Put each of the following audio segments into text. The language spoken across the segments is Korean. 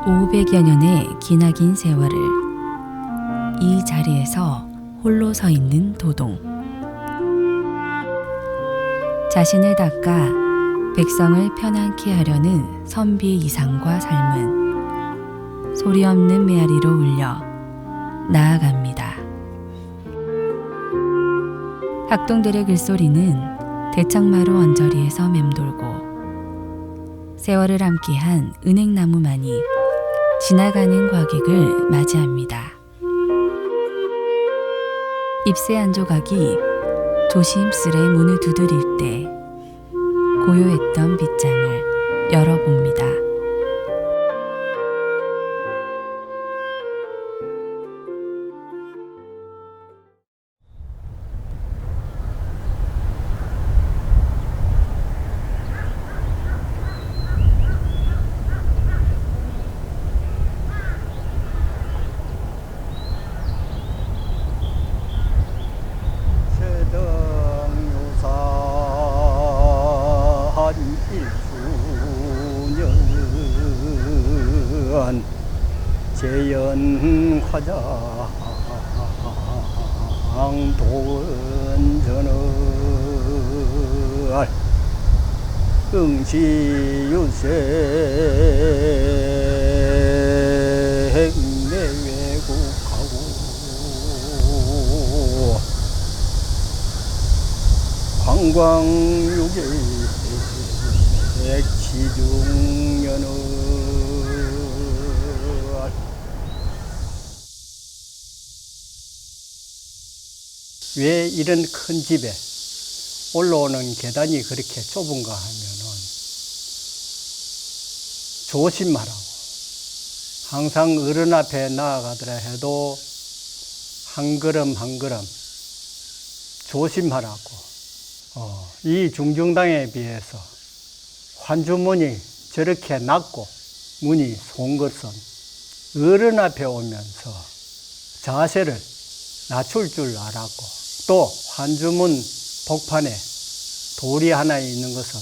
500여 년의 기나긴 세월을 이 자리에서 홀로 서 있는 도동. 자신을 닦아 백성을 편안케 하려는 선비의 이상과 삶은 소리 없는 메아리로 울려 나아갑니다. 학동들의 글소리는 대청마루 언저리에서 맴돌고 세월을 함께한 은행나무만이 지나가는 과객을 맞이합니다. 잎새 한 조각이 조심스레 문을 두드릴 때 고요했던 빗장을 열어봅니다. 재연 화장 도은전을 응시유색 내외국하고 관광유계 액치중년을 왜 이런 큰 집에 올라오는 계단이 그렇게 좁은가 하면은 조심하라고. 항상 어른 앞에 나아가더라 해도 한 걸음 한 걸음 조심하라고. 이 중정당에 비해서 환주문이 저렇게 낮고 문이 송 것은 어른 앞에 오면서 자세를 낮출 줄 알았고, 또 환주문 복판에 돌이 하나 있는 것은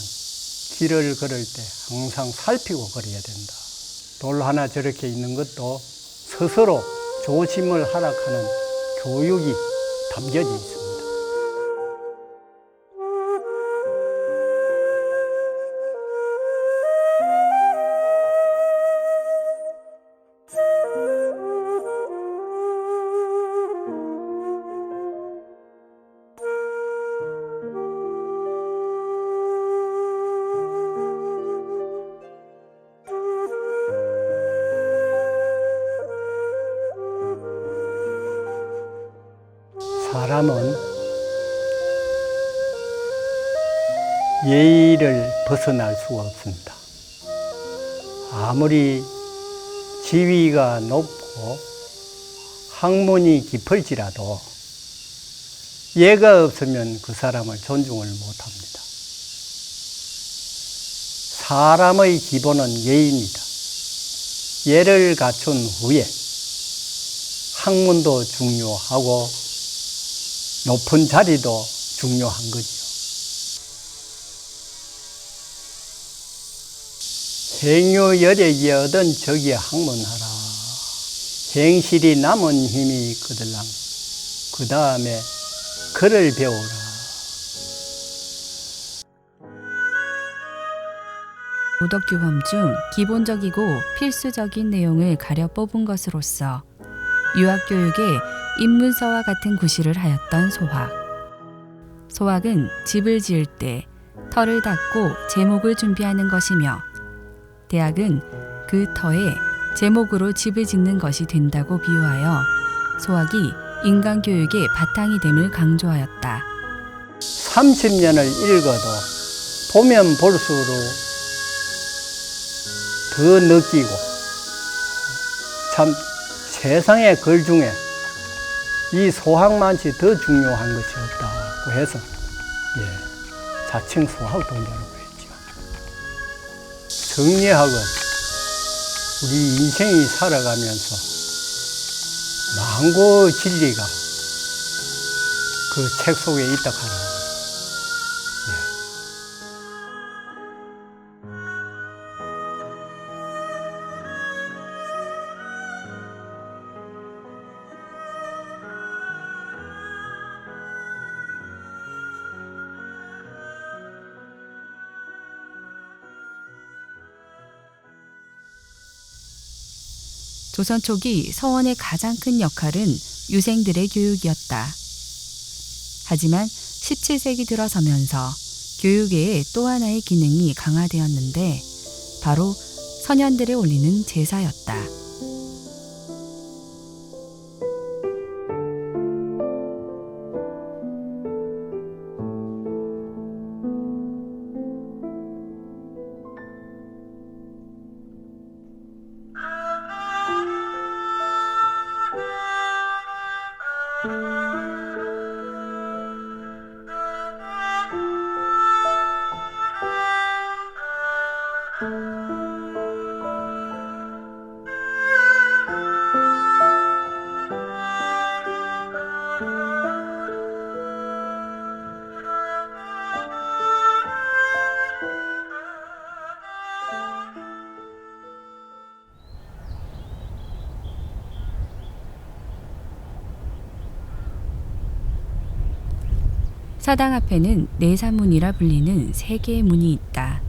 길을 걸을 때 항상 살피고 걸어야 된다. 돌 하나 저렇게 있는 것도 스스로 조심을 하라는 교육이 담겨져 있습니다. 사람은 예의를 벗어날 수가 없습니다. 아무리 지위가 높고 학문이 깊을지라도 예가 없으면 그 사람을 존중을 못합니다. 사람의 기본은 예의입니다. 예를 갖춘 후에 학문도 중요하고 높은 자리도 중요한 거지요. 행유열액이 얻은 적이 학문하라. 행실이 남은 힘이 있거들랑. 그 다음에 글을 배우라. 도덕교범 중 기본적이고 필수적인 내용을 가려 뽑은 것으로서 유학교육에 입문서와 같은 구실을 하였던 소학. 소학은 집을 지을 때 터를 닦고 제목을 준비하는 것이며, 대학은 그 터에 제목으로 집을 짓는 것이 된다고 비유하여 소학이 인간교육의 바탕이 됨을 강조하였다. 30년을 읽어도 보면 볼수록 더 느끼고, 참 세상의 글 중에 이 소학만치 더 중요한 것이 없다고 해서 자칭 소학동자라고 했죠. 정리학은 우리 인생이 살아가면서 만고 진리가 그 책 속에 있다 하는 조선 초기 서원의 가장 큰 역할은 유생들의 교육이었다. 하지만 17세기 들어서면서 교육의 또 하나의 기능이 강화되었는데 바로 선현들에 올리는 제사였다. 사당 앞에는 내산문이라 불리는 3개의 문이 있다.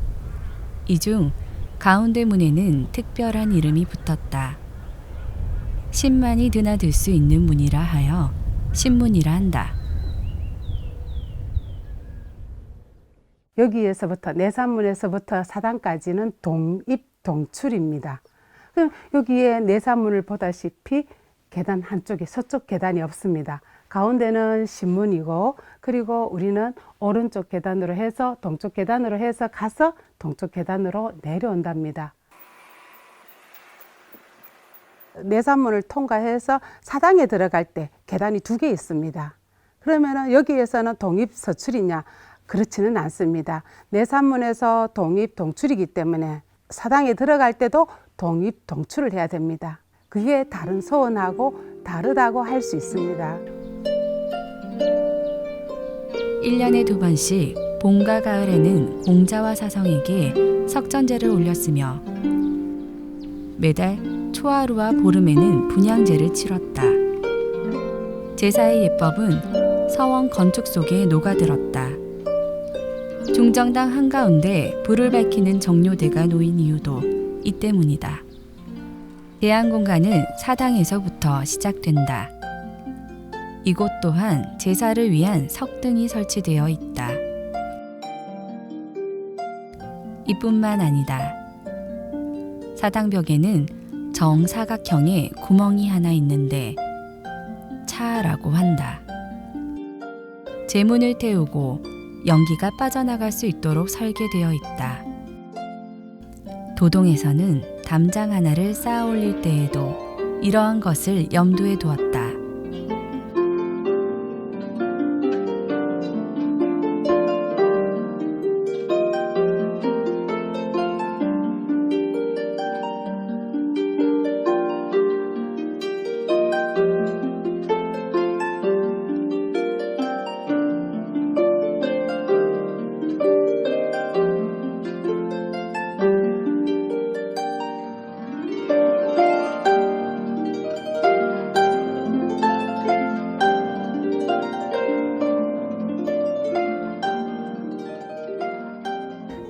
이 중 가운데 문에는 특별한 이름이 붙었다. 신만이 드나들 수 있는 문이라 하여 신문이라 한다. 여기에서부터 내산문에서부터 사당까지는 동입동출입니다. 그럼 여기에 내산문을 보다시피 계단 한쪽에 서쪽 계단이 없습니다. 가운데는 신문이고 그리고 우리는 오른쪽 계단으로 해서 동쪽 계단으로 해서 가서 동쪽 계단으로 내려온답니다. 내산문을 통과해서 사당에 들어갈 때 계단이 2개 있습니다. 그러면 여기에서는 동입서출이냐? 그렇지는 않습니다. 내산문에서 동입동출이기 때문에 사당에 들어갈 때도 동입동출을 해야 됩니다. 그게 다른 서원하고 다르다고 할 수 있습니다. 1년에 2번씩 봄과 가을에는 공자와 사성에게 석전제를 올렸으며 매달 초하루와 보름에는 분향제를 치렀다. 제사의 예법은 서원 건축 속에 녹아들었다. 중정당 한가운데 불을 밝히는 정료대가 놓인 이유도 이 때문이다. 대안공간은 사당에서부터 시작된다. 이곳 또한 제사를 위한 석등이 설치되어 있다. 이뿐만 아니다. 사당벽에는 정사각형의 구멍이 하나 있는데 차라고 한다. 제문을 태우고 연기가 빠져나갈 수 있도록 설계되어 있다. 도동에서는 담장 하나를 쌓아 올릴 때에도 이러한 것을 염두에 두었다.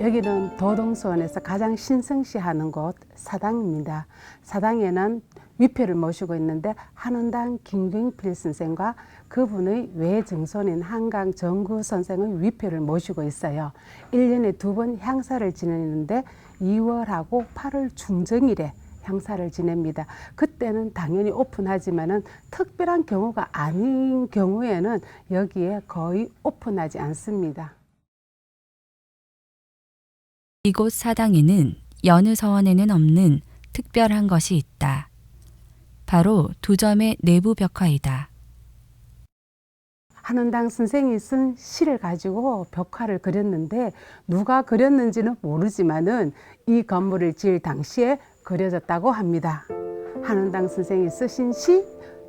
여기는 도동서원에서 가장 신성시하는 곳 사당입니다. 사당에는 위패를 모시고 있는데 한원당 김경필 선생과 그분의 외증손인 한강 정구 선생의 위패를 모시고 있어요. 1년에 2번 향사를 지내는데 2월하고 8월 중정일에 향사를 지냅니다. 그때는 당연히 오픈하지만은 특별한 경우가 아닌 경우에는 여기에 거의 오픈하지 않습니다. 이곳 사당에는 여느 서원에는 없는 특별한 것이 있다. 바로 2점의 내부 벽화이다. 한원당 선생이 쓴 시를 가지고 벽화를 그렸는데 누가 그렸는지는 모르지만은 이 건물을 지을 당시에 그려졌다고 합니다. 한원당 선생이 쓰신 시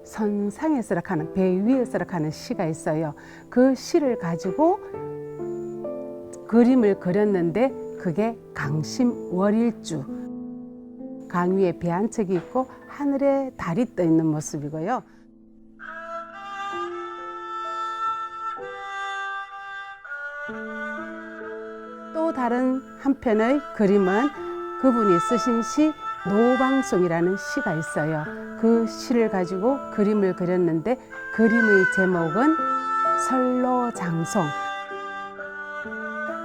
선상에서라 하는 배 위에서라 하는 시가 있어요. 그 시를 가지고 그림을 그렸는데 그게 강심월일주, 강 위에 배 한 척이 있고 하늘에 달이 떠 있는 모습이고요. 또 다른 한편의 그림은 그분이 쓰신 시 노방송이라는 시가 있어요. 그 시를 가지고 그림을 그렸는데 그림의 제목은 설로장송.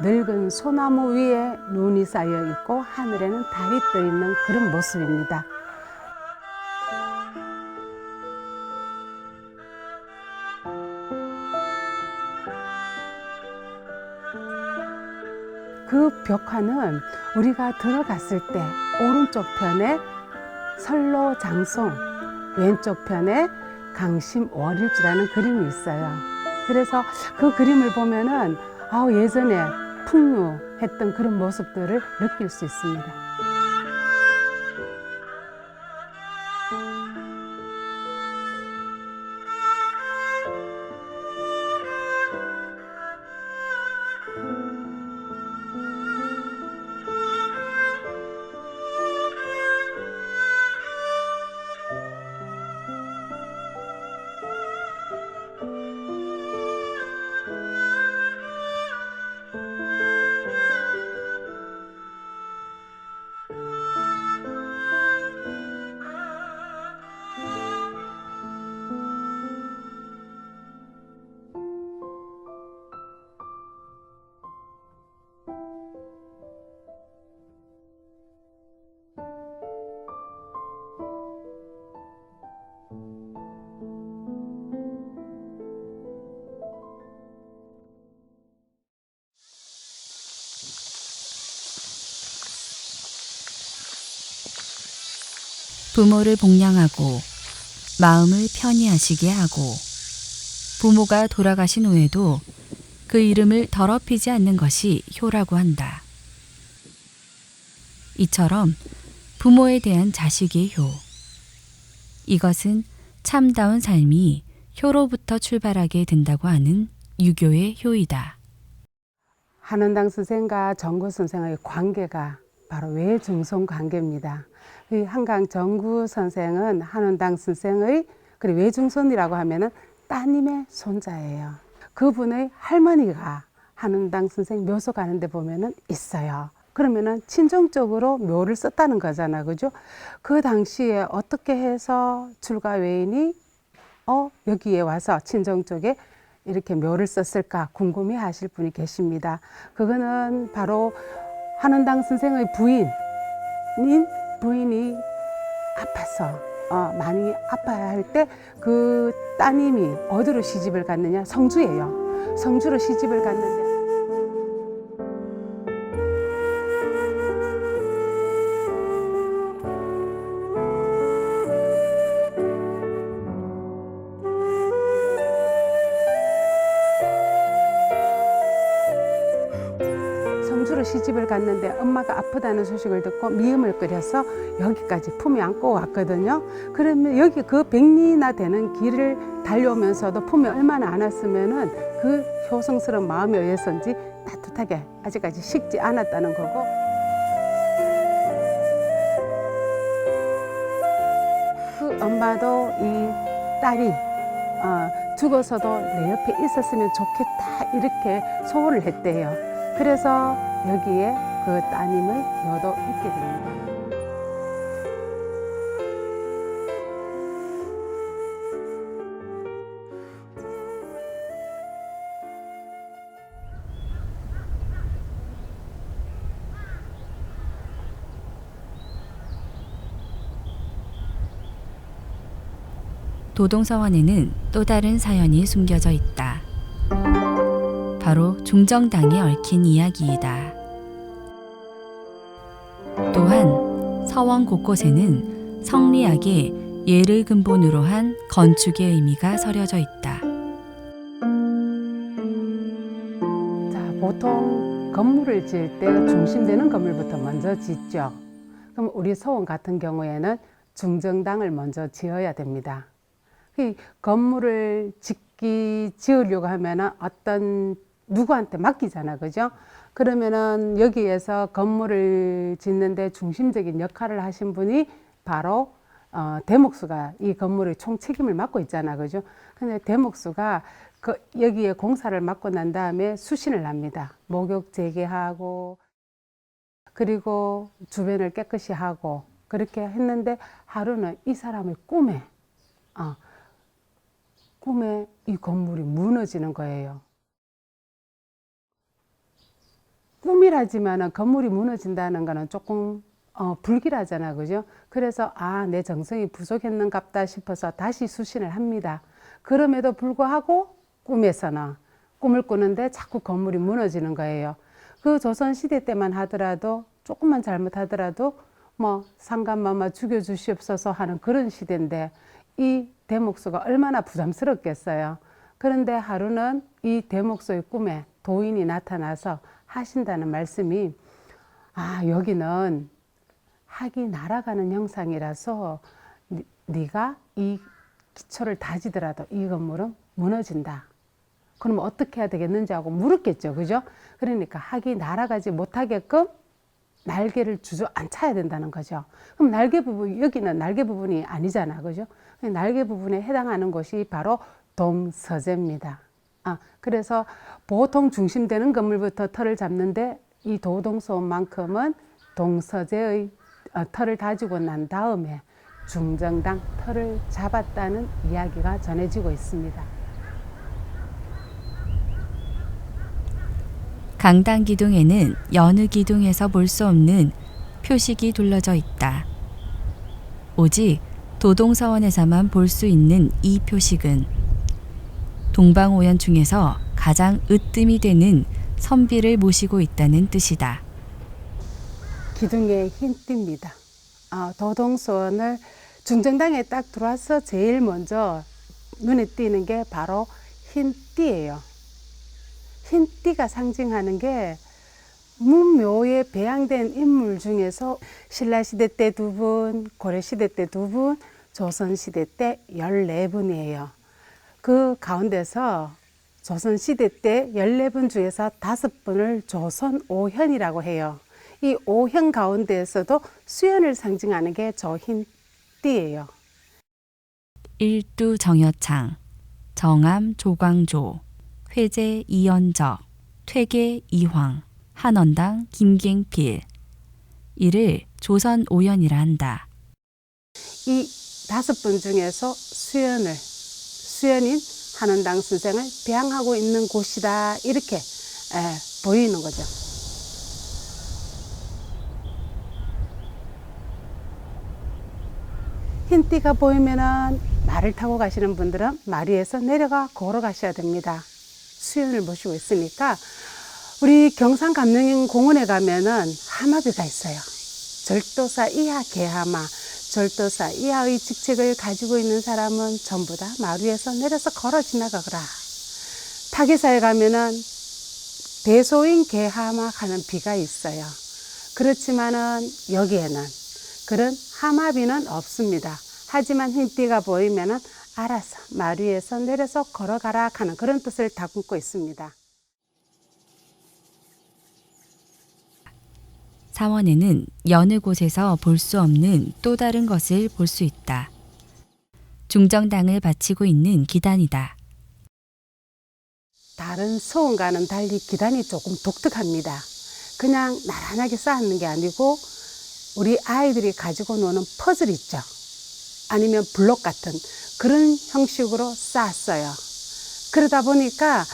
늙은 소나무 위에 눈이 쌓여 있고 하늘에는 달이 떠 있는 그런 모습입니다. 그 벽화는 우리가 들어갔을 때 오른쪽 편에 설로장송, 왼쪽 편에 강심월일주라는 그림이 있어요. 그래서 그 그림을 보면은 예전에 풍류했던 그런 모습들을 느낄 수 있습니다. 부모를 복양하고 마음을 편히 하시게 하고 부모가 돌아가신 후에도 그 이름을 더럽히지 않는 것이 효라고 한다. 이처럼 부모에 대한 자식의 효. 이것은 참다운 삶이 효로부터 출발하게 된다고 하는 유교의 효이다. 한원당 선생과 정구 선생의 관계가 바로 외중손 관계입니다. 이 한강 정구 선생은 한원당 선생의 그리고 외중손이라고 하면은 따님의 손자예요. 그분의 할머니가 한원당 선생 묘소 가는데 보면은 있어요. 그러면은 친정적으로 묘를 썼다는 거잖아, 그죠? 그 당시에 어떻게 해서 출가 외인이 여기에 와서 친정 쪽에 이렇게 묘를 썼을까 궁금해 하실 분이 계십니다. 그거는 바로 한원당 선생의 부인이 아파서 많이 아파야 할 때 그 따님이 어디로 시집을 갔느냐? 성주예요. 성주로 시집을 갔는데 성주로 시집을 갔는데 엄마가 아프다는 소식을 듣고 미음을 끓여서 여기까지 품에 안고 왔거든요. 그러면 여기 그 100리나 되는 길을 달려오면서도 품에 얼마나 안았으면은 그 효성스러운 마음에 의해서인지 따뜻하게 아직까지 식지 않았다는 거고. 그 엄마도 이 딸이 죽어서도 내 옆에 있었으면 좋겠다 이렇게 소원을 했대요. 그래서 여기에 그 따님의 묘도 있게 됩니다. 도동서원에는 또 다른 사연이 숨겨져 있다. 바로 중정당에 얽힌 이야기이다. 또한 서원 곳곳에는 성리학에 예를 근본으로 한 건축의 의미가 서려져 있다. 자, 보통 건물을 지을 때 중심되는 건물부터 먼저 짓죠. 그럼 우리 서원 같은 경우에는 중정당을 먼저 지어야 됩니다. 이 건물을 지으려고 하면은 어떤 누구한테 맡기잖아, 그죠? 그러면은 여기에서 건물을 짓는데 중심적인 역할을 하신 분이 바로 대목수가 이 건물의 총 책임을 맡고 있잖아, 그죠? 근데 대목수가 여기에 공사를 맡고 난 다음에 수신을 합니다. 목욕 재개하고 그리고 주변을 깨끗이 하고 그렇게 했는데 하루는 이 사람의 꿈에 이 건물이 무너지는 거예요. 꿈이라지만은 건물이 무너진다는 거는 조금 불길하잖아, 그죠? 그래서 내 정성이 부족했는갑다 싶어서 다시 수신을 합니다. 그럼에도 불구하고 꿈에서는 꿈을 꾸는데 자꾸 건물이 무너지는 거예요. 그 조선시대 때만 하더라도 조금만 잘못하더라도 뭐 상간마마 죽여주시옵소서 하는 그런 시대인데 이 대목소가 얼마나 부담스럽겠어요. 그런데 하루는 이 대목소의 꿈에 도인이 나타나서 하신다는 말씀이 여기는 학이 날아가는 형상이라서 네가 이 기초를 다지더라도 이 건물은 무너진다. 그럼 어떻게 해야 되겠는지 하고 물었겠죠. 그죠? 그러니까 학이 날아가지 못하게끔 날개를 주저앉혀야 된다는 거죠. 그럼 날개 부분, 여기는 날개 부분이 아니잖아. 그죠? 날개 부분에 해당하는 곳이 바로 동서재입니다. 그래서 보통 중심되는 건물부터 털을 잡는데 이 도동소원만큼은 동서재의 털을 다지고 난 다음에 중정당 털을 잡았다는 이야기가 전해지고 있습니다. 강당기둥에는 여느 기둥에서 볼 수 없는 표식이 둘러져 있다. 오직 도동서원에서만 볼 수 있는 이 표식은 동방오연 중에서 가장 으뜸이 되는 선비를 모시고 있다는 뜻이다. 기둥의 흰띠입니다. 도동서원을 중정당에 딱 들어와서 제일 먼저 눈에 띄는 게 바로 흰띠예요. 흰띠가 상징하는 게 문묘에 배양된 인물 중에서 신라시대 때 2분, 고려시대 때 2분, 조선시대 때 14분이에요. 그 가운데서 조선시대 때 14분 중에서 5분을 조선오현이라고 해요. 이 오현 가운데에서도 수연을 상징하는 게 저 흰띠예요. 일두 정여창, 정암 조광조, 회제 이연적, 퇴계 이황, 한원당 김갱필. 이를 조선오연이라 한다. 이 5분 중에서 수연인 한원당 선생을 배양하고 있는 곳이다. 이렇게 보이는 거죠. 흰띠가 보이면은 말을 타고 가시는 분들은 말 위에서 내려가 걸어가셔야 됩니다. 수연을 모시고 있으니까 우리 경상감릉공원에 가면은 하마비가 있어요. 절도사 이하 개하마, 절도사 이하의 직책을 가지고 있는 사람은 전부 다 말 위에서 내려서 걸어 지나가거라. 타계사에 가면은 대소인 개하마 하는 비가 있어요. 그렇지만은 여기에는 그런 하마비는 없습니다. 하지만 흰띠가 보이면은 알아서 말 위에서 내려서 걸어가라 하는 그런 뜻을 담고 있습니다. 사원에는 여느 곳에서 볼 수 없는 또 다른 것을 볼 수 있다. 중정당을 바치고 있는 기단이다. 다른 서원과는 달리 기단이 조금 독특합니다. 그냥 나란하게 쌓는 게 아니고 우리 아이들이 가지고 노는 퍼즐 있죠. 아니면 블록 같은 그런 형식으로 쌓았어요. 그러다 보니까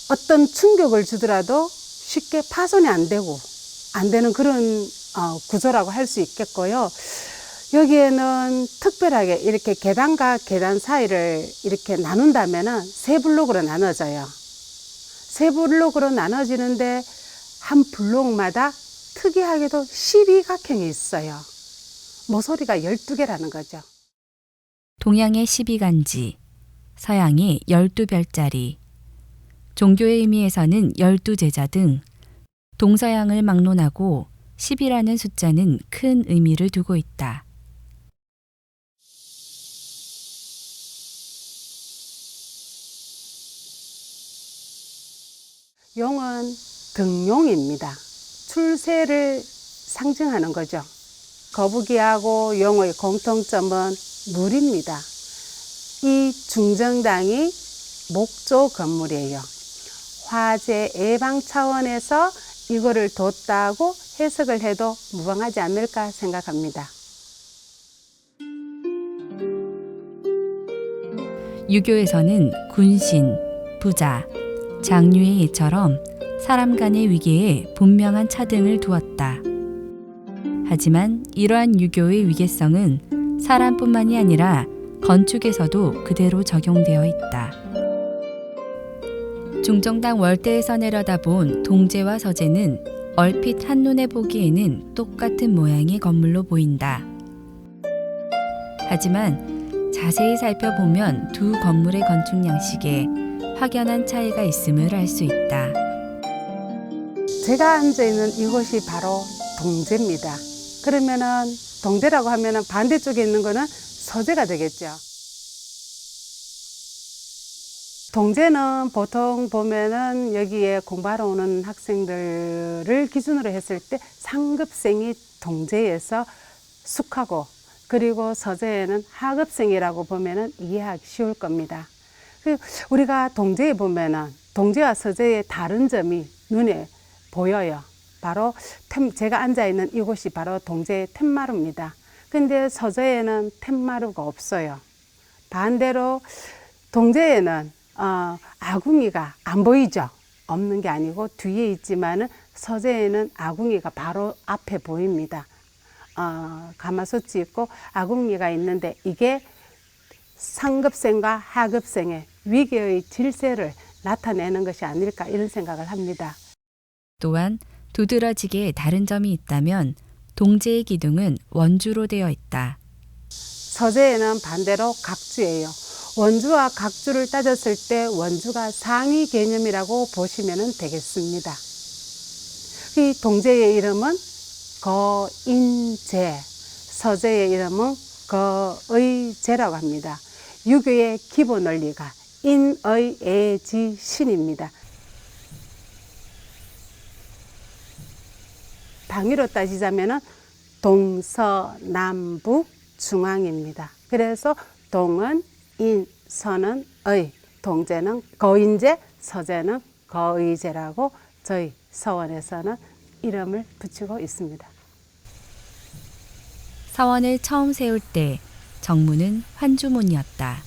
어떤 충격을 주더라도 쉽게 파손이 안 되는 그런 구조라고 할 수 있겠고요. 여기에는 특별하게 이렇게 계단과 계단 사이를 이렇게 나눈다면은 3블록으로 나눠져요. 3블록으로 나눠지는데 한 블록마다 특이하게도 12각형이 있어요. 모서리가 12개라는 거죠. 동양의 12간지, 서양의 12별자리, 종교의 의미에서는 12제자 등 동서양을 막론하고 10이라는 숫자는 큰 의미를 두고 있다. 용은 등용입니다. 출세를 상징하는 거죠. 거북이하고 용의 공통점은 물입니다. 이 중정당이 목조 건물이에요. 화재 예방 차원에서 이거를 뒀다고 해석을 해도 무방하지 않을까 생각합니다. 유교에서는 군신, 부자, 장유의 예처럼 사람 간의 위계에 분명한 차등을 두었다. 하지만 이러한 유교의 위계성은 사람뿐만이 아니라 건축에서도 그대로 적용되어 있다. 중정당 월대에서 내려다본 동제와 서제는 얼핏 한눈에 보기에는 똑같은 모양의 건물로 보인다. 하지만 자세히 살펴보면 두 건물의 건축 양식에 확연한 차이가 있음을 알 수 있다. 제가 앉아 있는 이곳이 바로 동제입니다. 그러면은 동제라고 하면은 반대쪽에 있는 거는 서제가 되겠죠. 동제는 보통 보면은 여기에 공부하러 오는 학생들을 기준으로 했을 때 상급생이 동제에서 숙하고, 그리고 서제에는 하급생이라고 보면은 이해하기 쉬울 겁니다. 우리가 동제에 보면은 동제와 서제의 다른 점이 눈에 보여요. 바로 제가 앉아 있는 이곳이 바로 동제의 텐마루입니다. 근데 서제에는 텐마루가 없어요. 반대로 동제에는 아궁이가 안 보이죠. 없는 게 아니고 뒤에 있지만은 서제에는 아궁이가 바로 앞에 보입니다. 가마솥이 있고 아궁이가 있는데 이게 상급생과 하급생의 위계의 질세를 나타내는 것이 아닐까, 이런 생각을 합니다. 또한 두드러지게 다른 점이 있다면 동제의 기둥은 원주로 되어 있다. 서제에는 반대로 각주예요. 원주와 각주를 따졌을 때 원주가 상위 개념이라고 보시면 되겠습니다. 이 동제의 이름은 거인제, 서제의 이름은 거의제라고 합니다. 유교의 기본 원리가 인의애지신입니다. 방위로 따지자면 동서남북 중앙입니다. 그래서 동은 인, 서는 의, 동제는 거인제, 서제는 거의제라고 저희 서원에서는 이름을 붙이고 있습니다. 서원을 처음 세울 때 정문은 환주문이었다.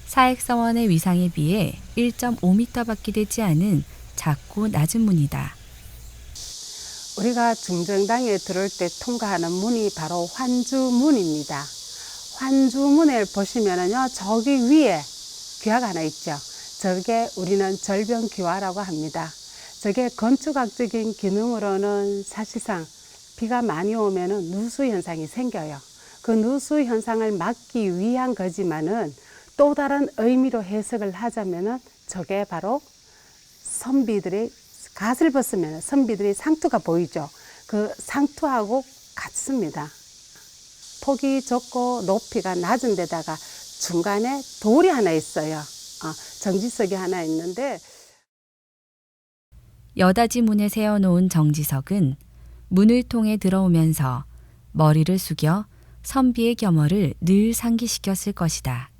사액서원의 위상에 비해 1.5m밖에 되지 않은 작고 낮은 문이다. 우리가 중정당에 들어올 때 통과하는 문이 바로 환주문입니다. 환주문을 보시면은요, 저기 위에 귀화가 하나 있죠. 저게 우리는 절병귀화라고 합니다. 저게 건축학적인 기능으로는 사실상 비가 많이 오면은 누수 현상이 생겨요. 그 누수 현상을 막기 위한 거지만은 또 다른 의미로 해석을 하자면은 저게 바로 선비들의 갓을 벗으면 선비들의 상투가 보이죠. 그 상투하고 같습니다. 폭이 좁고 높이가 낮은 데다가 중간에 돌이 하나 있어요. 정지석이 하나 있는데, 여닫이 문에 세워놓은 정지석은 문을 통해 들어오면서 머리를 숙여 선비의 겸허를 늘 상기시켰을 것이다.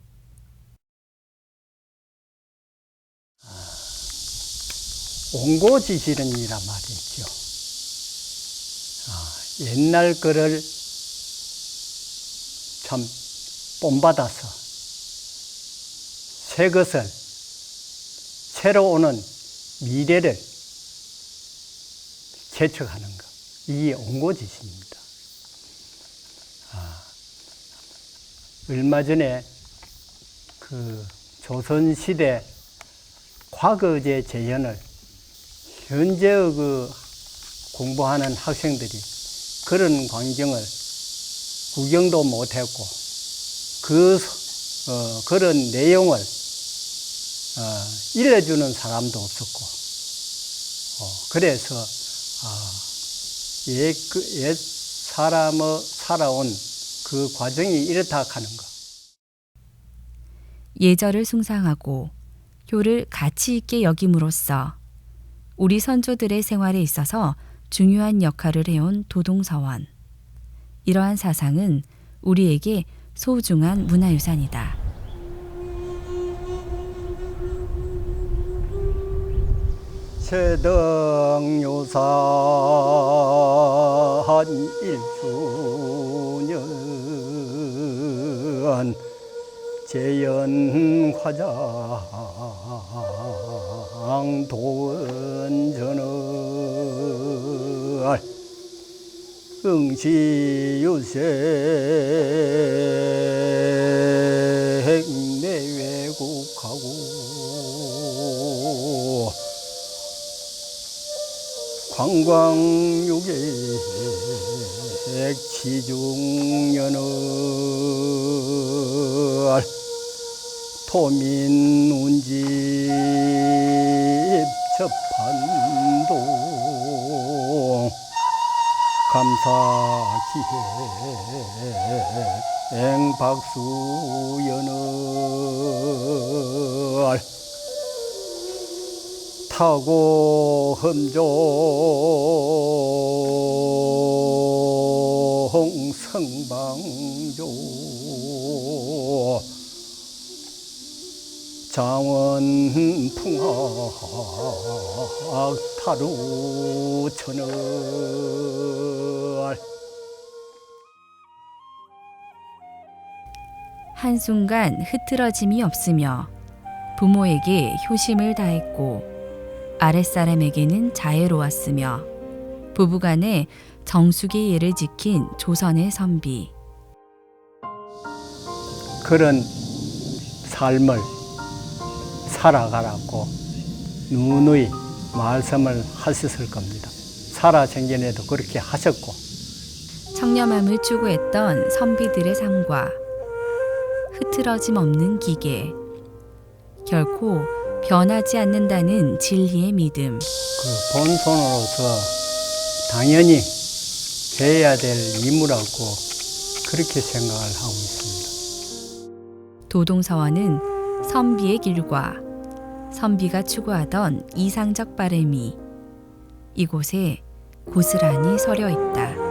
옹고지시른이란 말이 있죠. 옛날 거를 참 본받아서 새 것을, 새로 오는 미래를 개척하는 것, 이게 옹고지시입니다. 얼마 전에 그 조선시대 과거제 재현을 현재의 그 공부하는 학생들이 그런 광경을 구경도 못했고, 그런 내용을 일러주는 사람도 없었고, 그래서 옛 사람의 살아온 그 과정이 이렇다 하는 것. 예절을 숭상하고 효를 가치 있게 여김으로써 우리 선조들의 생활에 있어서 중요한 역할을 해온 도동서원. 이러한 사상은 우리에게 소중한 문화유산이다. 세등유산 1주년 재연화장 도은전을 응시유색 내외국하고 관광유객 치중연을 토민운집 접한동 감사기행 박수연을 타고 험종 성방조 장원풍악 타루천을 한순간 흐트러짐이 없으며 부모에게 효심을 다했고 아랫사람에게는 자애로웠으며 부부간에 정숙의 예를 지킨 조선의 선비. 그런 삶을 살아가라고 누누이 말씀을 하셨을 겁니다. 살아생전에도 그렇게 하셨고 청렴함을 추구했던 선비들의 삶과 흐트러짐 없는 기계, 결코 변하지 않는다는 진리의 믿음. 그 본손으로서 당연히 해야 될 임무라고 그렇게 생각을 하고 있습니다. 도동서원은 선비의 길과 선비가 추구하던 이상적 바람이 이곳에 고스란히 서려 있다.